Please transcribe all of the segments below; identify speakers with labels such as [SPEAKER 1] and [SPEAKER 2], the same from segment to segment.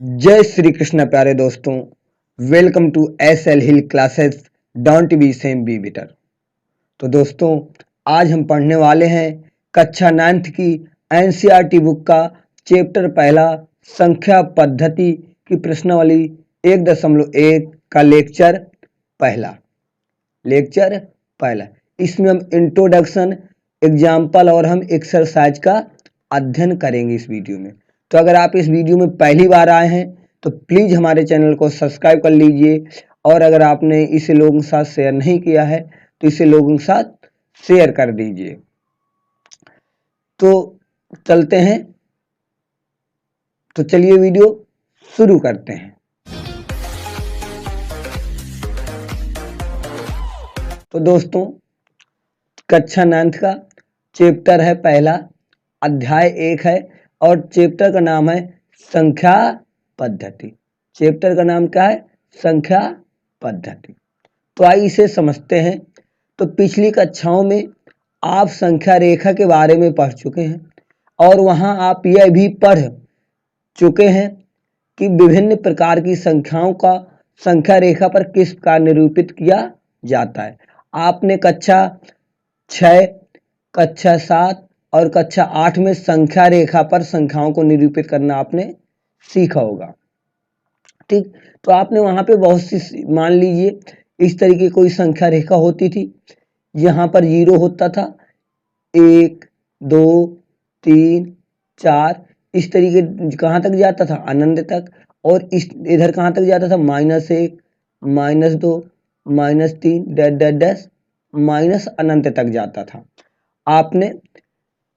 [SPEAKER 1] जय श्री कृष्ण प्यारे दोस्तों। Welcome to SL hill classes. Don't be same be better. तो दोस्तों, आज हम पढ़ने वाले हैं कक्षा 9th की NCERT बुक का चैप्टर पहला संख्या पद्धति की प्रश्नावली 1.1 का लेक्चर पहला। इसमें हम इंट्रोडक्शन, एग्जाम्पल और हम एक्सरसाइज का अध्ययन करेंगे इस वीडियो में। तो अगर आप इस वीडियो में पहली बार आए हैं तो प्लीज़ हमारे चैनल को सब्सक्राइब कर लीजिए, और अगर आपने इसे लोगों के साथ शेयर नहीं किया है तो इसे लोगों के साथ शेयर कर दीजिए। तो चलते हैं, तो चलिए वीडियो शुरू करते हैं। तो दोस्तों, कक्षा 9th का चैप्टर है पहला, अध्याय 1 है और चैप्टर का नाम है संख्या पद्धति। चैप्टर का नाम क्या है? संख्या पद्धति। तो आइए इसे समझते हैं। तो पिछली कक्षाओं में आप संख्या रेखा के बारे में पढ़ चुके हैं और वहां आप यह भी पढ़ चुके हैं कि विभिन्न प्रकार की संख्याओं का संख्या रेखा पर किस प्रकार निरूपित किया जाता है। आपने कक्षा 6, कक्षा 7 और कक्षा 8 में संख्या रेखा पर संख्याओं को निरूपित करना आपने सीखा होगा। ठीक, तो आपने वहां पे बहुत सी, मान लीजिए इस तरीके कोई संख्या रेखा होती थी। यहाँ पर 0 होता था, 1 2 3 4 इस तरीके कहाँ तक जाता था? अनंत तक। और इस इधर कहाँ तक जाता था? -1 -2 -3 डैश डैश डैश माइनस अनंत तक जाता था। आपने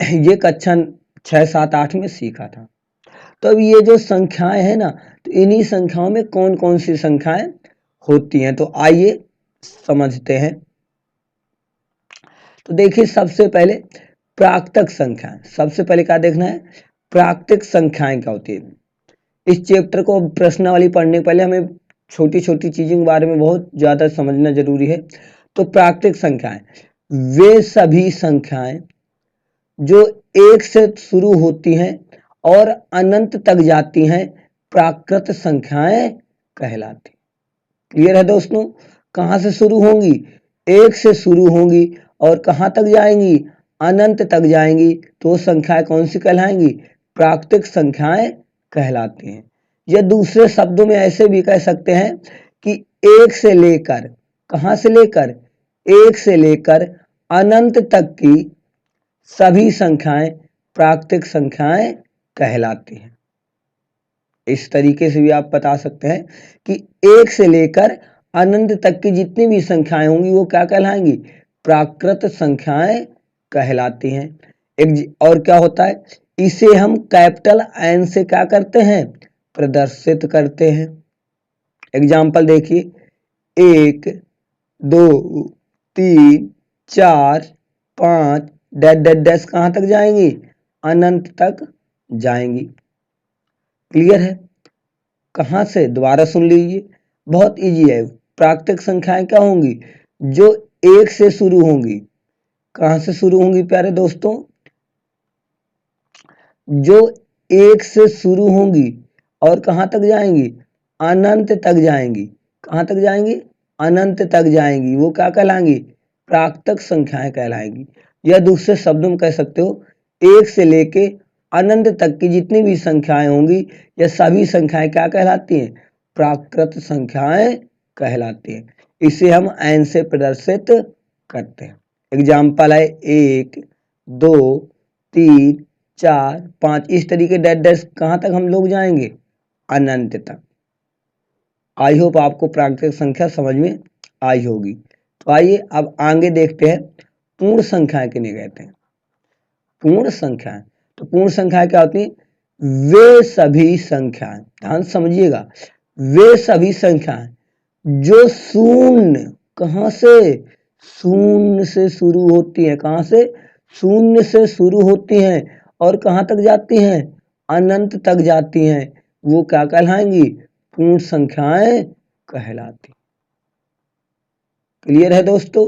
[SPEAKER 1] ये कक्षा 6 7 8 में सीखा था। तो अब ये जो संख्याएं हैं ना, तो इन्हीं संख्याओं में कौन कौन सी संख्याएं होती हैं, तो आइए समझते हैं। तो देखिए, सबसे पहले प्राकृतिक संख्याएं। सबसे पहले क्या देखना है? प्राकृतिक संख्याएं क्या होती है। इस चैप्टर को प्रश्नावली पढ़ने के पहले हमें छोटी छोटी चीजों के बारे में बहुत ज्यादा समझना जरूरी है। तो प्राकृतिक संख्याएं वे सभी संख्याएं जो 1 से शुरू होती हैं और अनंत तक जाती हैं, प्राकृत संख्याएं कहलाती। क्लियर है दोस्तों? कहां से शुरू होंगी? 1 से शुरू होंगी और कहां तक जाएंगी? अनंत तक जाएंगी। तो संख्याएं कौन सी कहलाएंगी? प्राकृतिक संख्याएं कहलाती हैं। या दूसरे शब्दों में ऐसे भी कह सकते हैं कि 1 से लेकर, कहां से लेकर? 1 से लेकर अनंत तक की सभी संख्याएं प्राकृतिक संख्याएं कहलाती हैं। इस तरीके से भी आप बता सकते हैं कि 1 से लेकर अनंत तक की जितनी भी संख्याएं होंगी वो क्या कहलाएंगी? प्राकृत संख्याएं कहलाती हैं। और क्या होता है? इसे हम कैपिटल N से क्या करते हैं? प्रदर्शित करते हैं। एग्जाम्पल देखिए, 1 2 3 4 5 डैश डैश डैश कहां तक जाएंगी? अनंत तक जाएंगी। क्लियर है? कहां से? दोबारा सुन लीजिए, बहुत इजी है। प्राकृतिक संख्याएं क्या होंगी? जो 1 से शुरू होंगी। कहां से शुरू होंगी प्यारे दोस्तों? जो 1 से शुरू होंगी और कहां तक जाएंगी? अनंत तक जाएंगी। कहां तक जाएंगी? अनंत तक जाएंगी। वो क्या कहलाएंगी? प्राकृतिक संख्याएं कहलाएंगी। या दूसरे शब्दों में कह सकते हो, 1 से लेके अनंत तक की जितनी भी संख्याएं होंगी, या सभी संख्याएं क्या कहलाती हैं? प्राकृत संख्याएं कहलाती हैं। इसे हम N से प्रदर्शित करते हैं। एग्जाम्पल है 1 2 3 4 5 इस तरीके डैश डैश कहां तक हम लोग जाएंगे? अनंत तक। आई होप आपको प्राकृतिक संख्या समझ में आई होगी। तो आइए अब आगे देखते हैं पूर्ण संख्याएं किन्हें कहते हैं। पूर्ण संख्याएं, तो पूर्ण संख्याएं क्या होती हैं? वे सभी संख्याएं, ध्यान समझिएगा, वे सभी संख्याएं जो शून्य, कहां से? शून्य से शुरू होती हैं। कहां से? शून्य से शुरू होती हैं और कहां तक जाती हैं? अनंत तक जाती हैं। वो क्या कहलाएंगी? पूर्ण संख्याएं कहलाती। क्लियर है दोस्तों?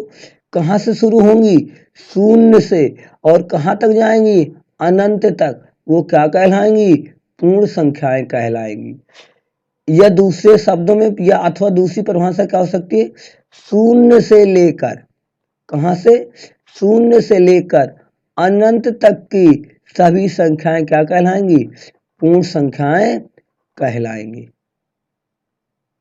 [SPEAKER 1] कहां से शुरू होंगी? शून्य से, और कहां तक जाएंगी? अनंत तक। वो क्या कहलाएंगी? पूर्ण संख्याएं कहलाएंगी। या दूसरे शब्दों में या अथवा दूसरी परिभाषा क्या हो सकती है, शून्य से लेकर, कहां से, शून्य से लेकर अनंत तक की सभी संख्याएं क्या कहलाएंगी, पूर्ण संख्याएं कहलाएंगी।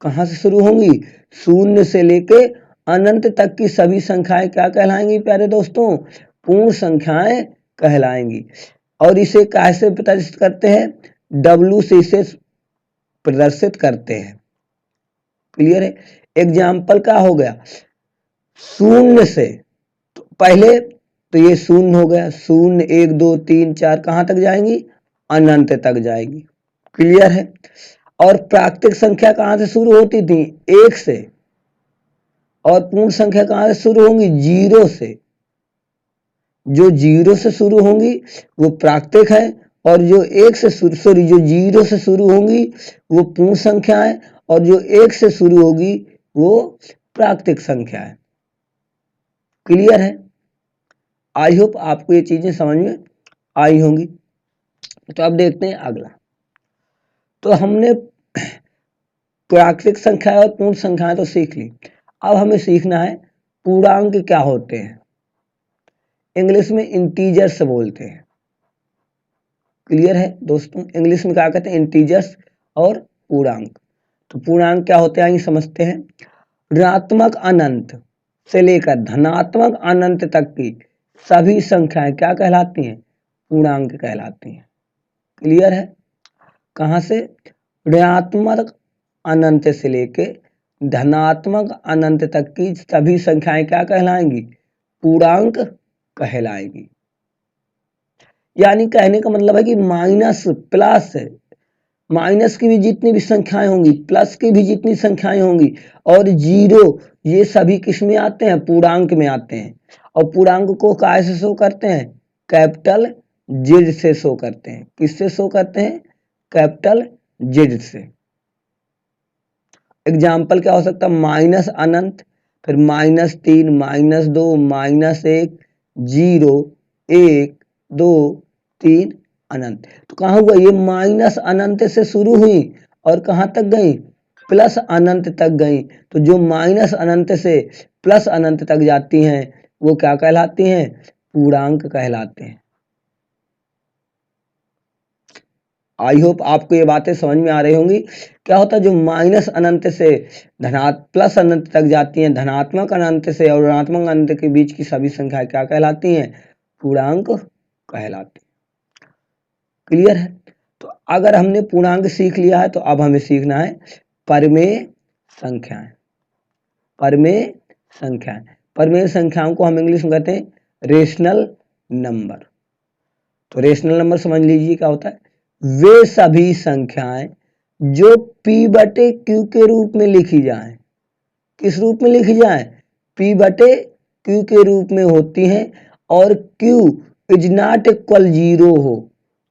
[SPEAKER 1] कहां से शुरू होंगी, शून्य से लेके अनंत तक की सभी संख्याएं क्या कहलाएंगी प्यारे दोस्तों, पूर्ण संख्याएं कहलाएंगी। और इसे कैसे प्रदर्शित करते हैं, W से इसे प्रदर्शित करते हैं। क्लियर है। एग्जाम्पल क्या हो गया, शून्य से तो पहले तो ये शून्य हो गया, शून्य 1 2 3 4 कहां तक जाएंगी, अनंत तक जाएगी। क्लियर है। और प्राकृतिक संख्या कहां से शुरू होती थी, 1 से, और पूर्ण संख्या कहां से शुरू होंगी, 0 से। जो 0 से शुरू होंगी वो प्राकृतिक है, और जो 1 से जो 0 से शुरू होंगी वो पूर्ण संख्या है, और जो 1 से शुरू होगी वो प्राकृतिक संख्या है। क्लियर है। आई होप आपको ये चीजें समझ में आई होंगी। तो अब देखते हैं अगला। तो हमने प्राकृतिक संख्या और पूर्ण संख्याएं तो सीख ली। अब हमें सीखना है पूर्णांक क्या होते हैं। इंग्लिश में इंटीजर्स बोलते हैं। क्लियर है दोस्तों, इंग्लिश में क्या कहते हैं, इंटीजर्स और पूर्णांक। तो पूर्णांक क्या होते हैं ये समझते हैं। ऋणात्मक अनंत से लेकर धनात्मक अनंत तक की सभी संख्याएं क्या कहलाती हैं, पूर्णांक कहलाती हैं। क्लियर है। कहां से, ऋणात्मक अनंत से लेके धनात्मक अनंत तक की सभी संख्याएं क्या कहलाएंगी, पूर्णांक कहलाएगी। यानी कहने का मतलब है कि माइनस प्लस, माइनस की भी जितनी भी संख्याएं होंगी, प्लस की भी जितनी संख्याएं होंगी, और जीरो, ये सभी किस में आते हैं, पूर्णांक में आते हैं। और पूर्णांक को कैसे शो करते हैं, कैपिटल जेड से शो करते हैं। किससे शो करते हैं, कैपिटल जेड से। एग्जाम्पल क्या हो सकता है, माइनस अनंत, फिर -3, -2, -1, 0, 1 2 3 अनंत। तो कहाँ हुआ, ये माइनस अनंत से शुरू हुई और कहाँ तक गई, प्लस अनंत तक गई। तो जो माइनस अनंत से प्लस अनंत तक जाती हैं वो क्या कहलाती हैं, पूर्णांक कहलाते हैं। आई होप आपको ये बातें समझ में आ रही होंगी। क्या होता है, जो माइनस अनंत से प्लस अनंत तक जाती हैं, धनात्मक अनंत से और ऋणात्मक अनंत के बीच की सभी संख्याएं क्या कहलाती हैं, पूर्णांक कहलाती हैं। क्लियर है। तो अगर हमने पूर्णांक सीख लिया है तो अब हमें सीखना है परमेय संख्याएं। परमेय संख्याएं, परमेय संख्याओं को हम इंग्लिश में कहते हैं रेशनल नंबर। तो रेशनल नंबर समझ लीजिए क्या होता है, वे सभी संख्याएं जो P/Q के रूप में लिखी जाएं। किस रूप में लिखी जाएं, P/Q के रूप में होती हैं, और Q इज नॉट इक्वल 0 हो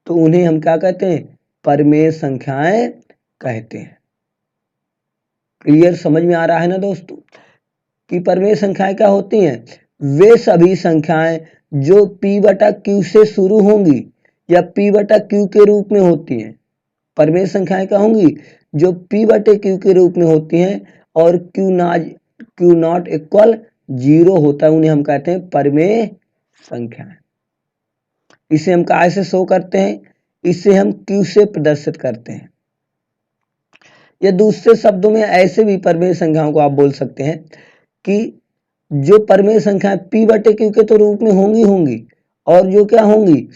[SPEAKER 1] तो उन्हें हम क्या कहते हैं, परमेय संख्याएं कहते हैं। क्लियर, समझ में आ रहा है ना दोस्तों, कि परमेय संख्याएं क्या होती हैं, वे सभी संख्याएं जो P/Q से शुरू होंगी या P/Q के रूप में होती हैं। परमेय संख्याएं क्या होंगी, जो P/Q के रूप में होती हैं और Q नॉट इक्वल 0 होता है, उन्हें हम कहते हैं परमेय संख्याएं। इसे हम कैसे शो करते हैं, इसे हम Q से प्रदर्शित करते हैं। या दूसरे शब्दों में ऐसे भी परमेय संख्याओं को आप बोल सकते हैं कि जो परमेय संख्याएं P/Q के तो रूप में होंगी और जो क्या होंगी,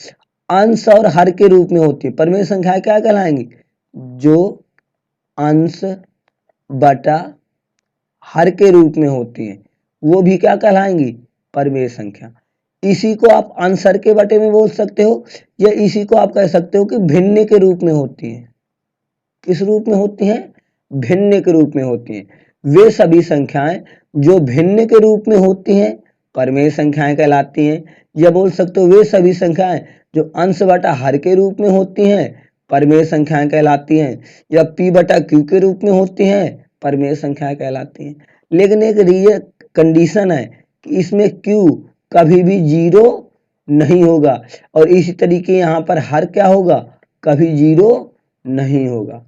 [SPEAKER 1] अंश और हर के रूप में होती है। परमेय संख्याएं क्या कहलाएंगी, जो अंश बटा हर के रूप में होती हैं वो भी क्या कहलाएंगी, परमेय संख्या। इसी को आप अंश हर के बटे में बोल सकते हो, या इसी को आप कह सकते हो कि भिन्न के रूप में होती हैं। किस रूप में होती हैं, भिन्न के रूप में होती हैं। वे सभी संख्याएं जो भिन्न के रूप में होती हैं परमेय संख्याएं कहलाती हैं। या बोल सकते हो वे सभी संख्याएं जो अंश बटा हर के रूप में होती हैं परमेय संख्याएं कहलाती हैं। या P/Q के रूप में होती हैं परमेय संख्याएं कहलाती हैं। लेकिन एक कंडीशन है कि इसमें Q कभी भी 0 नहीं होगा, और इसी तरीके यहाँ पर हर क्या होगा, कभी 0 नहीं होगा।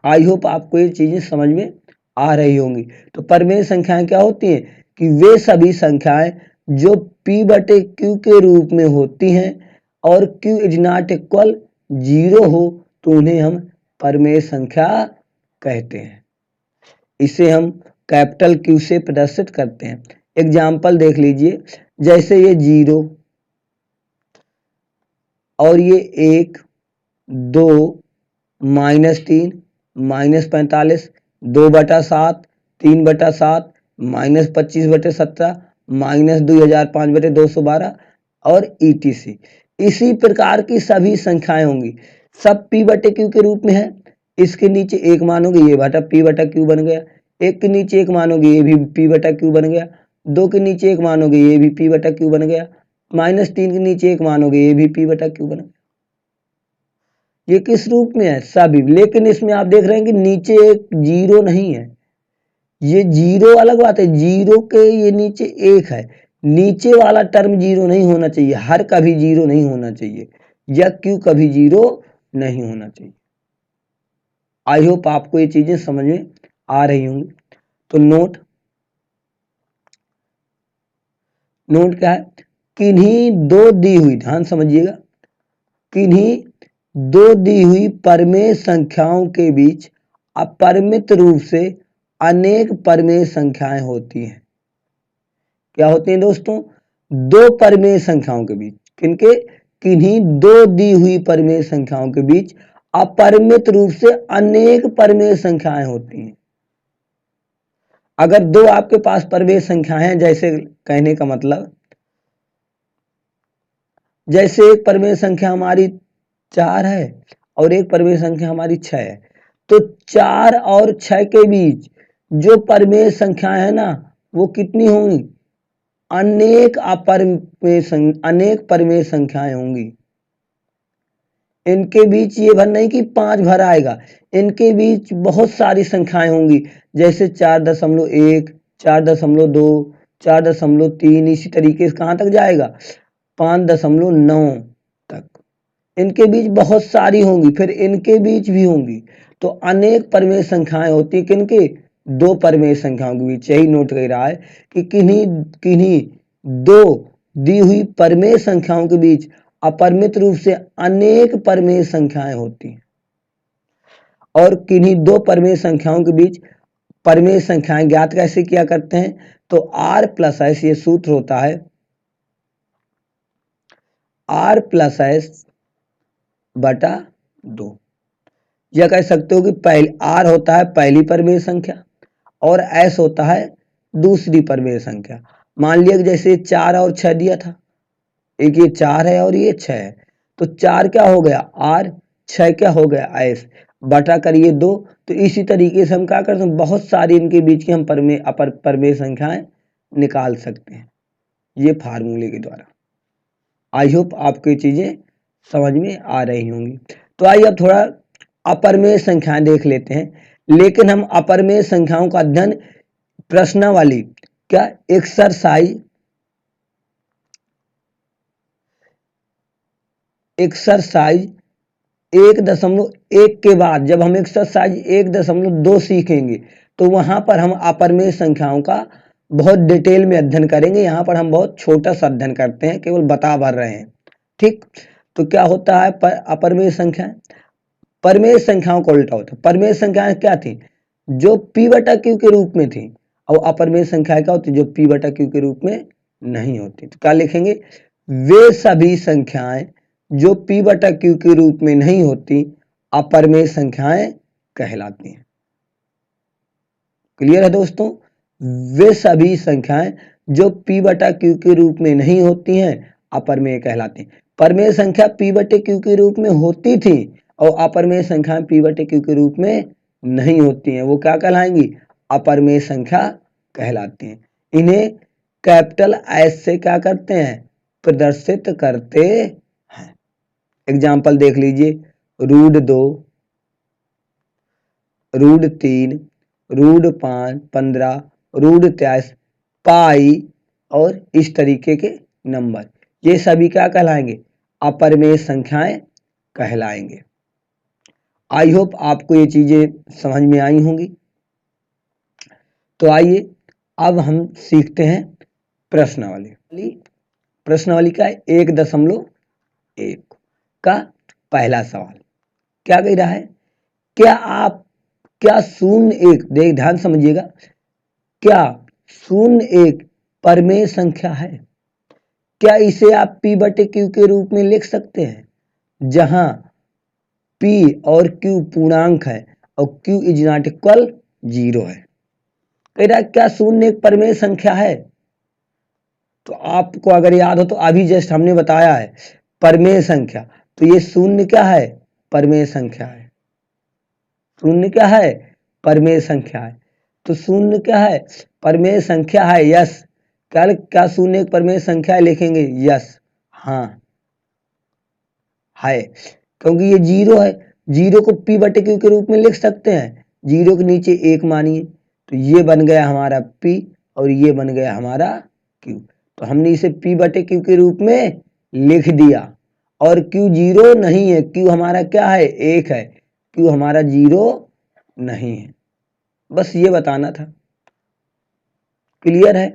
[SPEAKER 1] आई होप आपको ये चीजें समझ में आ रही होंगी। तो परिमेय संख्याएं क्या होती हैं कि वे सभी संख्याएं जो p बटे q के रूप में होती हैं और q इज नॉट इक्वल 0 हो तो उन्हें हम परिमेय संख्या कहते हैं। इसे हम कैपिटल Q से प्रदर्शित करते हैं। एग्जाम्पल देख लीजिए, जैसे ये 0 और ये 1, 2, -3, -45, 2/7, 3/7, -25/17, -2005/212 और ETC। इसी प्रकार की सभी संख्याएं होंगी, सब p बटे q के रूप में है। इसके नीचे एक मानोगे ये बटा p बटा q बन गया, एक के नीचे एक मानोगे ये भी p बटा q बन गया, दो के नीचे एक मानोगे ये भी p बटा q बन गया, -3 के नीचे एक मानोगे ये भी p बटा q बन गया। ये किस रूप में है? सभी। लेकिन इसमें आप देख रहे हैं कि नीचे एक 0 नहीं है, ये 0 अलग बात है, 0 के ये नीचे 1 है, नीचे वाला टर्म 0 नहीं होना चाहिए, हर कभी 0 नहीं होना चाहिए, या q कभी 0 नहीं होना चाहिए। आई होप आपको ये चीजें समझ में आ रही होंगी। तो नोट क्या है, किन्हीं दो दी हुई, ध्यान समझिएगा, किन्हीं दो दी हुई परिमेय संख्याओं के बीच अपरिमित रूप से अनेक परिमेय संख्याएं होती हैं। क्या होती हैं दोस्तों? दो परिमेय संख्याओं के बीच, किनके? किन्हीं दो दी हुई परिमेय संख्याओं के बीच अपरिमित रूप से अनेक परिमेय संख्याएं होती हैं। अगर दो आपके पास परिमेय संख्याएं हैं, जैसे कहने का मतलब, जैसे एक परिमेय संख्या हमारी 4 है और एक परिमेय संख्या हमारी 6 है, तो 4 और 6 के बीच जो परिमेय संख्या है ना, वो कितनी होंगी? अनेक परिमेय संख्याएं होंगी। इनके बीच ये भर नहीं कि 5 भर आएगा, इनके बीच बहुत सारी संख्याएं होंगी, जैसे 4.1, 4.2, 4.3, इसी तरीके से कहाँ तक जाएगा? 5.9 तक। इनके बीच बहुत सारी होंगी, फिर इनके बीच भी होंगी। तो अनेक परिमेय संख्याएं होती है, किनके? दो परिमेय संख्याओं के बीच। यही नोट कर रहा है कि किन्हीं दो दी हुई परिमेय संख्याओं के बीच अपरिमित रूप से अनेक परिमेय संख्याएं होती हैं। और किन्हीं दो परिमेय संख्याओं के बीच परिमेय संख्याएं ज्ञात कैसे किया करते हैं? तो r प्लस एस, ये सूत्र होता है r प्लस एस बटा 2। यह कह सकते हो कि r होता है पहली परिमेय संख्या और s होता है दूसरी परिमेय संख्या। मान लिया कि जैसे 4 और 6 दिया था, एक ये 4 है और ये 6 है, तो 4 क्या हो गया? r, 6 क्या हो गया? s, बटा करिए 2। तो इसी तरीके से हम क्या करते हैं, बहुत सारी इनके बीच की हम परिमेय संख्याएं निकाल सकते हैं, ये फार्मूले के द्वारा। आई होप आपको ये चीजें समझ में आ रही होंगी। तो आइए अब थोड़ा अपरिमेय संख्याएं देख लेते हैं, लेकिन हम अपरिमेय संख्याओं का अध्ययन प्रश्नावली, क्या एक्सरसाइज 1.1 के बाद, जब हम एक्सरसाइज 1.2 सीखेंगे तो वहां पर हम अपरिमेय संख्याओं का बहुत डिटेल में अध्ययन करेंगे। यहाँ पर हम बहुत छोटा सा अध्ययन करते हैं, केवल बता भर रहे हैं, ठीक। तो क्या होता है अपरिमेय संख्या? परिमेय संख्याओं का उल्टा होता है। परिमेय संख्याएं क्या थी? जो p बटा q के रूप में थी, और अपरिमेय संख्याएं क्या होती? जो p बटा q के रूप में नहीं होती। तो क्या लिखेंगे? वे सभी संख्याएं जो p बटा q के रूप में नहीं होती अपरिमेय संख्याएं कहलाती हैं। क्लियर है दोस्तों? वे सभी संख्याएं जो p बटा q के रूप में नहीं होती हैं अपरिमेय कहलाती हैं। परिमेय संख्या p बटे q के रूप में होती थी और अपरिमेय संख्याएं p बटे q के रूप में नहीं होती हैं, वो क्या कहलाएंगी? अपरिमेय संख्या कहलाती हैं। इन्हें कैपिटल S से क्या करते हैं? प्रदर्शित करते हैं। एग्जाम्पल देख लीजिए, √2, √3, √5, 15, √23, पाई और इस तरीके के नंबर, ये सभी क्या कहलाएंगे? अपरिमेय संख्याएं कहलाएंगे। आई होप आपको ये चीजें समझ में आई होंगी। तो आइए अब हम सीखते हैं प्रश्नावली। प्रश्नावली का 1.1 का पहला सवाल क्या कह रहा है, क्या 0 देख ध्यान समझिएगा, क्या 0 परमेय संख्या है? क्या इसे आप p/q के रूप में लिख सकते हैं, जहां p और q पूर्णांक है और q इज नॉट इक्वल 0 है। कह रहा है क्या 0 एक परमेय संख्या है? तो आपको अगर याद हो तो अभी जस्ट हमने बताया है परमेय संख्या, तो ये 0 क्या है? परमेय संख्या है। 0 क्या है? परमेय संख्या है। तो 0 क्या है? परमेय संख्या है। यस, क्या 0 एक परमेय संख्या है लिखेंगे? यस, हाँ है, क्योंकि ये 0 है। 0 को p/q के रूप में लिख सकते हैं, 0 के नीचे 1 मानिए, तो ये बन गया हमारा p और ये बन गया हमारा q। तो हमने इसे p/q के रूप में लिख दिया, और q 0 नहीं है, q हमारा क्या है? 1 है, q हमारा 0 नहीं है। बस ये बताना था। क्लियर है?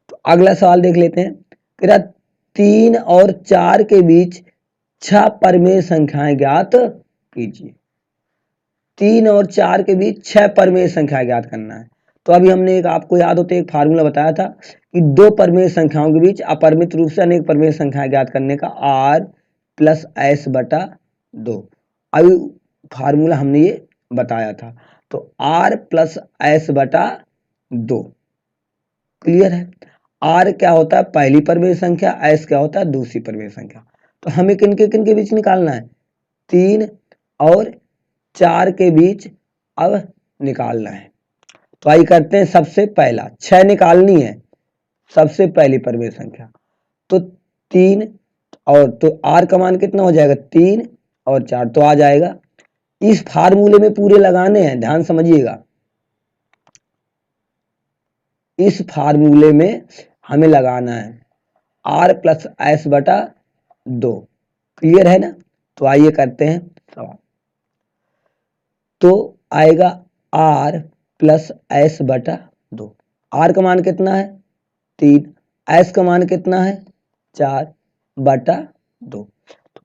[SPEAKER 1] तो अगला सवाल देख लेते हैं। कह रहा 3 और 4 के बीच 6 परमेय संख्याएं ज्ञात कीजिए। 3 और 4 के बीच 6 परमेय संख्या ज्ञात करना है। तो अभी हमने आपको याद होते एक फार्मूला बताया था कि 2 परमेय संख्याओं के बीच अपरिमित रूप से अनेक परमेय संख्याएं ज्ञात करने का r + s/2। अभी फार्मूला हमने ये बताया था, तो r + s/2। क्लियर है? r क्या होता है? पहली परमेय संख्या, s क्या होता है? दूसरी परमेय संख्या। तो हमें किन के बीच निकालना है? 3 और 4 के बीच अब निकालना है। तो आइए करते हैं। सबसे पहला 6 निकालनी है, सबसे पहली परमेय संख्या, तो 3 और तो r का मान कितना हो जाएगा? 3 और 4, तो आ जाएगा। इस फार्मूले में पूरे लगाने हैं, ध्यान समझिएगा। इस फार्मूले में हमें लगाना है r + s/2। क्लियर है ना? तो आइए करते हैं सवाल। तो आएगा r + s/2। r का मान कितना है? 3। s का मान कितना है? 4/2। तो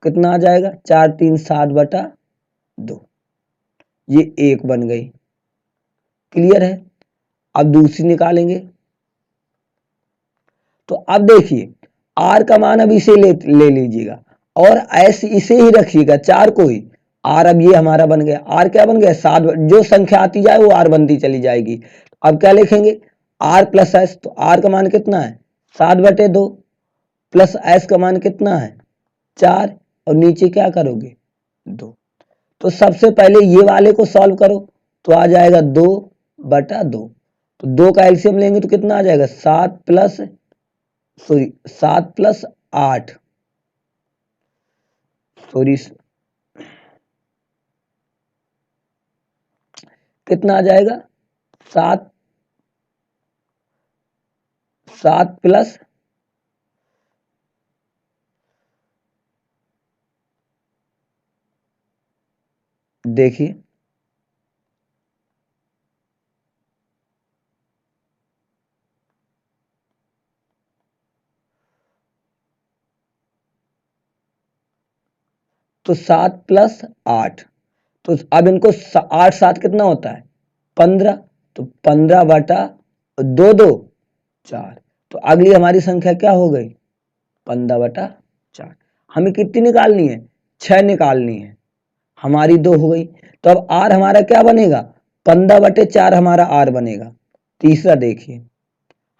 [SPEAKER 1] कितना आ जाएगा? 4 3 7/2। ये 1 बन गई। क्लियर है? अब दूसरी निकालेंगे। तो अब देखिए r का मान अब इसे ले लीजिएगा और s इसे ही रखिएगा, 4 को ही। r अब ये हमारा बन गया। r क्या बन गया? 7। जो संख्या आती जाए वो r बनती चली जाएगी। अब क्या लिखेंगे? r + s। तो r का मान कितना है? 7/2 प्लस s का मान कितना है? 4, और नीचे क्या करोगे? 2। तो सबसे पहले ये वाले को सॉल्व करो, तो आ जाएगा 2/2। तो 2 का एलसीएम लेंगे तो कितना आ जाएगा? 7 + 8, सॉरी कितना आ जाएगा? 7 प्लस देखिए तो 7 + 8, तो अब इनको 8 7 कितना होता है? 15। तो 15/2 2 4। तो अगली हमारी संख्या क्या हो गई? 15/4। हमें कितनी निकालनी है? 6 निकालनी है। हमारी 2 हो गई। तो अब r हमारा क्या बनेगा? 15/4 हमारा r बनेगा। तीसरा देखिए,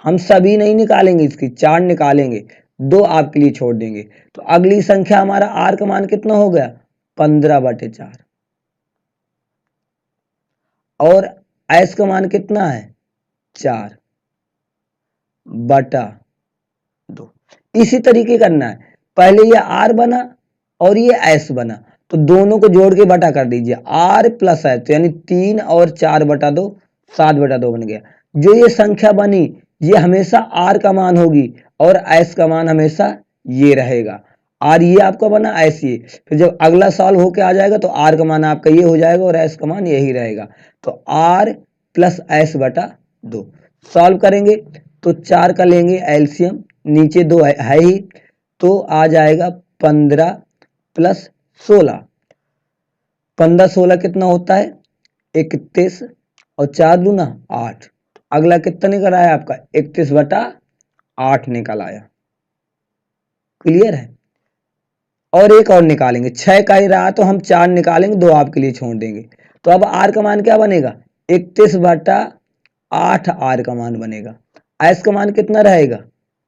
[SPEAKER 1] हम सभी नहीं निकालेंगे, इसकी 4 निकालेंगे, 2 आपके लिए छोड़ देंगे। तो अगली संख्या हमारा r का मान कितना हो गया? 15/4। और s का मान कितना है? 4/2। इसी तरीके करना है। पहले ये r बना और ये s बना, तो दोनों को जोड़ के बटा कर दीजिए। r + s, तो यानी 3 और 4/2 7/2 बन गया। जो ये संख्या बनी ये हमेशा r का मान होगी और s का मान हमेशा ये रहेगा। आर ये आपका बना, एस ये, फिर जब अगला सॉल्व होके आ जाएगा तो आर का मान आपका ये हो जाएगा और एस का मान यही रहेगा। तो आर प्लस एस बटा 2 सॉल्व करेंगे तो 4 का लेंगे एलसीएम, नीचे 2 है ही, तो आ जाएगा 15 प्लस 16, 15 16 कितना होता है 31 और 4 दूना 8। अगला कितना निकल आया आपका 31 बटा 8 निकल आया। क्लियर है। और एक और निकालेंगे, 6 का ही रहा तो हम 4 निकालेंगे, 2 आपके लिए छोड़ देंगे। तो अब आर का मान क्या बनेगा 31 बटा 8 आर का मान बनेगा। एस का मान कितना रहेगा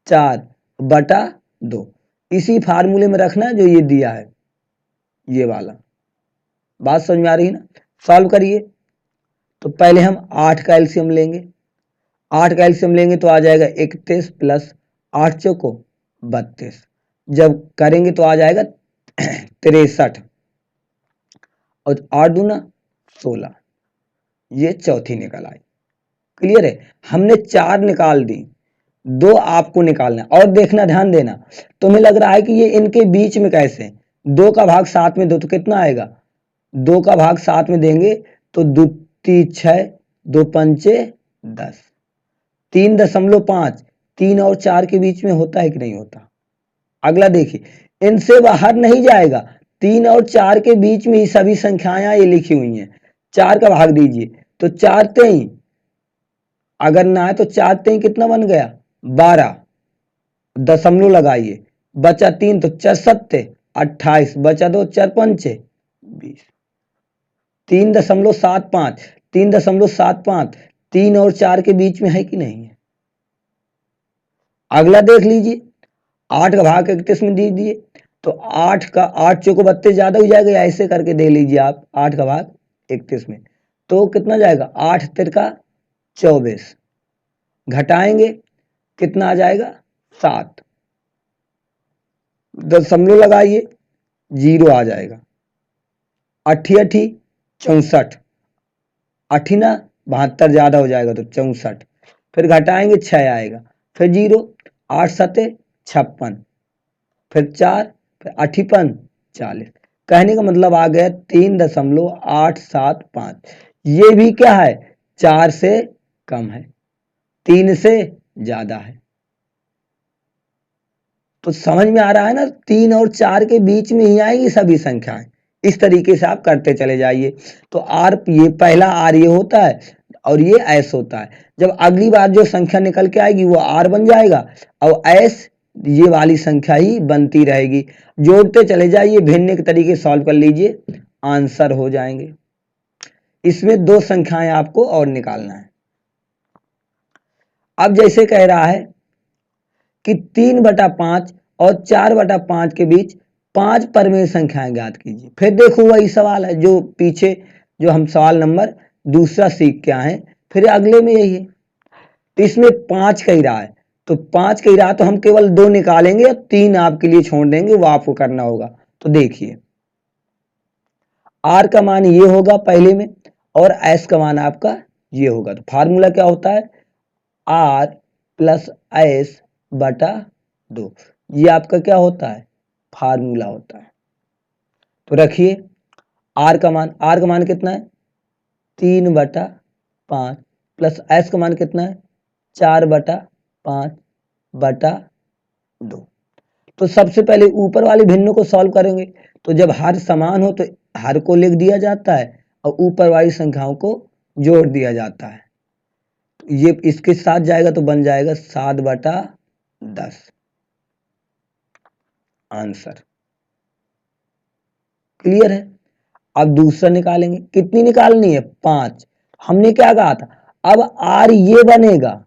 [SPEAKER 1] 4 बटा 2। इसी फार्मूले में रखना जो ये दिया है, ये वाला। बात समझ में आ रही है ना। सॉल्व करिए तो पहले हम 8 का एलसीएम लेंगे, 8 का एलसीएम लेंगे तो आ जाएगा 31 प्लस 8 चौको 32, जब करेंगे तो आ जाएगा 63 और 8 दूना 16, ये चौथी निकल आई। क्लियर है। हमने 4 निकाल दी, 2 आपको निकालना है। और देखना, ध्यान देना, तुम्हें लग रहा है कि ये इनके बीच में कैसे, 2 का भाग 7 में दो तो कितना आएगा, 2 का भाग 7 में देंगे तो 2 3 6, 2 पंचे 10, 3.5, 3 और 4 के बीच में होता है कि नहीं होता। अगला देखिए, इनसे बाहर नहीं जाएगा, 3 और 4 के बीच में ही सभी संख्याएं ये लिखी हुई हैं। 4 का भाग दीजिए तो 4 3, अगर ना है तो 4 3 कितना बन गया 12, दशमलव लगाइए, बचा 3 तो 4 7 28, बचा 2 4 पंचे 20, 3.75, 3.75 3 और 4 के बीच में है कि नहीं है। अगला देख लीजिए, 8 का भाग 31 में दे दिए तो 8 का 8 चौको 32 ज्यादा हो जाएगा, या ऐसे करके दे लीजिए आप 8 का भाग 31 में, तो कितना जाएगा 8 तिरका 24, घटाएंगे कितना आ जाएगा 7, दशमलव लगाइए 0 आ जाएगा, 8 8 64, 8 ना 72 ज्यादा हो जाएगा तो 64, फिर घटाएंगे 6 आएगा, फिर 0, 8 7 56, फिर 4, फिर 8 5 40। कहने का मतलब आ गया 3.875। ये भी क्या है 4 से कम है, 3 से ज्यादा है। तो समझ में आ रहा है ना, 3 और 4 के बीच में ही आएंगी सभी संख्याएं। इस तरीके से आप करते चले जाइए। तो आर, ये पहला आर ये होता है और ये एस होता है। जब अगली बार जो संख्या निकल के आएगी वो आर बन जाएगा और एस ये वाली संख्या ही बनती रहेगी। जोड़ते चले जाइए, भिन्न के तरीके सॉल्व कर लीजिए, आंसर हो जाएंगे। इसमें 2 संख्याएं आपको और निकालना है। अब जैसे कह रहा है कि 3/5 और 4/5 के बीच 5 परमेय संख्याएं ज्ञात कीजिए। फिर देखो वही सवाल है जो पीछे, जो हम सवाल नंबर दूसरा सीख के आए हैं, फिर अगले में यही है। तो इसमें 5 कह रहा है, तो 5 कह रहा है तो हम केवल 2 निकालेंगे और 3 आपके लिए छोड़ देंगे, वो आपको करना होगा। तो देखिए, आर का मान ये होगा पहले में और एस का मान आपका ये होगा। तो फार्मूला क्या होता है, आर प्लस एस बटा 2, ये आपका क्या होता है फार्मूला होता है। तो रखिए, आर का मान कितना है 3/5 प्लस एस का मान कितना है 4/5 बटा 2। तो सबसे पहले ऊपर वाले भिन्न को सॉल्व करेंगे, तो जब हर समान हो तो हर को लिख दिया जाता है और ऊपर वाली संख्याओं को जोड़ दिया जाता है। तो ये इसके साथ जाएगा तो बन जाएगा 7/10 आंसर। क्लियर है। अब दूसरा निकालेंगे, कितनी निकालनी है 5। हमने क्या कहा था, अब आर ये बनेगा,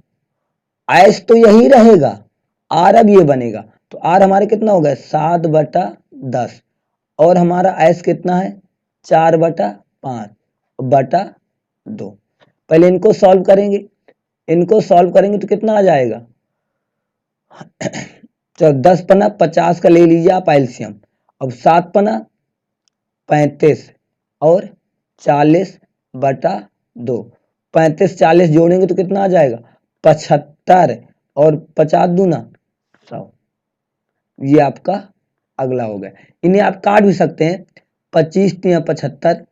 [SPEAKER 1] एस तो यही रहेगा, आर अब ये बनेगा। तो आर हमारे कितना हो गया 7/10 और हमारा एस कितना है 4/5 बटा 2। पहले इनको सॉल्व करेंगे, इनको सॉल्व करेंगे तो कितना आ जाएगा तो 10 पना 50 का ले लीजिए आप एलसीएम। अब 7 पना 35 और 40/2, 35 40 जोड़ेंगे तो कितना आ जाएगा 75 और 50 दूना 100। ये आपका अगला हो गया। इन्हें आप काट भी सकते हैं, 25 तिया 75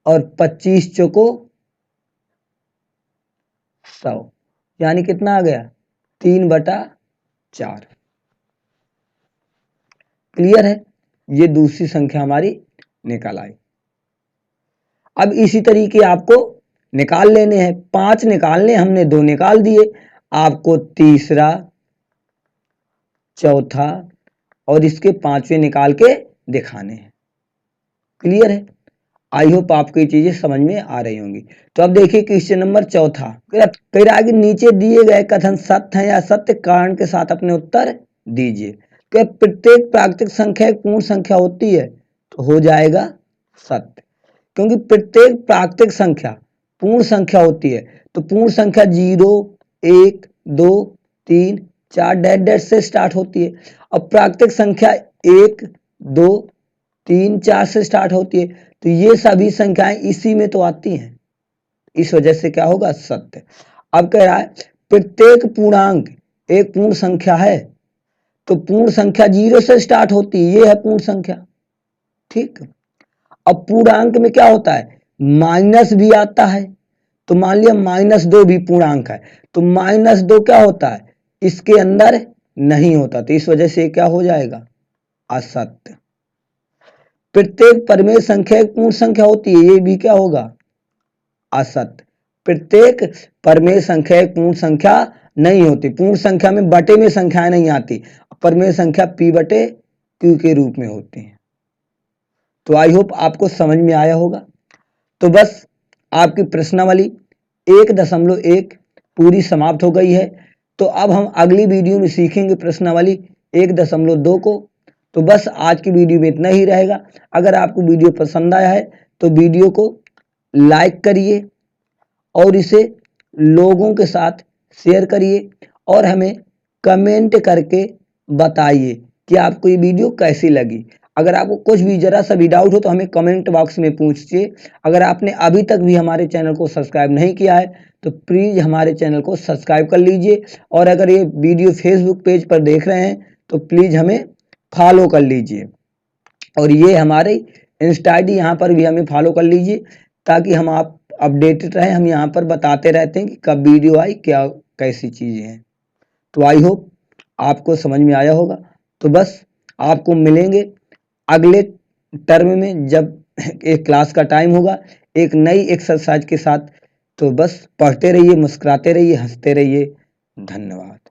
[SPEAKER 1] और 25 चौको 100, यानी कितना आ गया 3/4। क्लियर है, ये दूसरी संख्या हमारी निकल आई। अब इसी तरीके आपको निकाल लेने हैं, 5 निकालने, हमने 2 निकाल दिए, आपको तीसरा, चौथा और इसके 5वें निकाल के दिखाने हैं। क्लियर है, आई होप आपको ये चीजें समझ में आ रही होंगी। तो अब देखिए क्वेश्चन नंबर चौथा, कह रहा है कि नीचे दिए गए कथन सत्य है या सत्य कारण के साथ अपने उत्तर दीजिए। क्या प्रत्येक प्राकृतिक संख्या एक पूर्ण संख्या होती है? तो हो जाएगा सत्य, क्योंकि प्रत्येक प्राकृतिक संख्या पूर्ण संख्या होती है। तो पूर्ण संख्या 0, 1, 2, 3, 4 डैश डैश से स्टार्ट होती है। अब प्राकृतिक संख्या 1, 2, 3, 4 से स्टार्ट होती है, तो ये सभी संख्याएं इसी में तो आती हैं, इस वजह से क्या होगा सत्य। अब कह रहा है प्रत्येक पूर्णांक एक पूर्ण संख्या है, तो पूर्ण संख्या 0 से स्टार्ट होती है, ये है पूर्ण संख्या। ठीक, अब पूर्णांक में क्या होता है, माइनस भी आता है, तो मान लिया -2 भी पूर्णांक है, तो -2 क्या होता है, इसके अंदर नहीं होता, तो इस वजह से क्या हो जाएगा असत्य। प्रत्येक परमेय संख्या एक पूर्ण संख्या होती है, ये भी क्या होगा असत्य। प्रत्येक परमेय संख्या एक पूर्ण संख्या नहीं होती, पूर्ण संख्या में बटे में संख्याएं नहीं आती, परमेय संख्या p/q के रूप में होती है। तो आई होप आपको समझ में आया होगा। तो बस आपकी प्रश्नावली 1.1 पूरी समाप्त हो गई है। तो अब हम अगली वीडियो में सीखेंगे प्रश्नावली 1.2 को। तो बस आज की वीडियो में इतना ही रहेगा। अगर आपको वीडियो पसंद आया है तो वीडियो को लाइक करिए और इसे लोगों के साथ शेयर करिए और हमें कमेंट करके बताइए कि आपको ये वीडियो कैसी लगी। अगर आपको कुछ भी जरा सा भी डाउट हो तो हमें कमेंट बॉक्स में पूछिए। अगर आपने अभी तक भी हमारे चैनल को सब्सक्राइब नहीं किया है तो प्लीज़ हमारे चैनल को सब्सक्राइब कर लीजिए, और अगर ये वीडियो फेसबुक पेज पर देख रहे हैं तो प्लीज़ हमें फॉलो कर लीजिए, और ये हमारे इंस्टा ID यहाँ पर भी हमें फॉलो कर लीजिए, ताकि हम आप अपडेटेड रहें। हम यहाँ पर बताते रहते हैं कि कब वीडियो आई, क्या कैसी चीज़ें हैं। तो आई होप आपको समझ में आया होगा। तो बस आपको मिलेंगे अगले टर्म में, जब एक क्लास का टाइम होगा एक नई एक्सरसाइज के साथ। तो बस पढ़ते रहिए, मुस्कुराते रहिए, हंसते रहिए। धन्यवाद।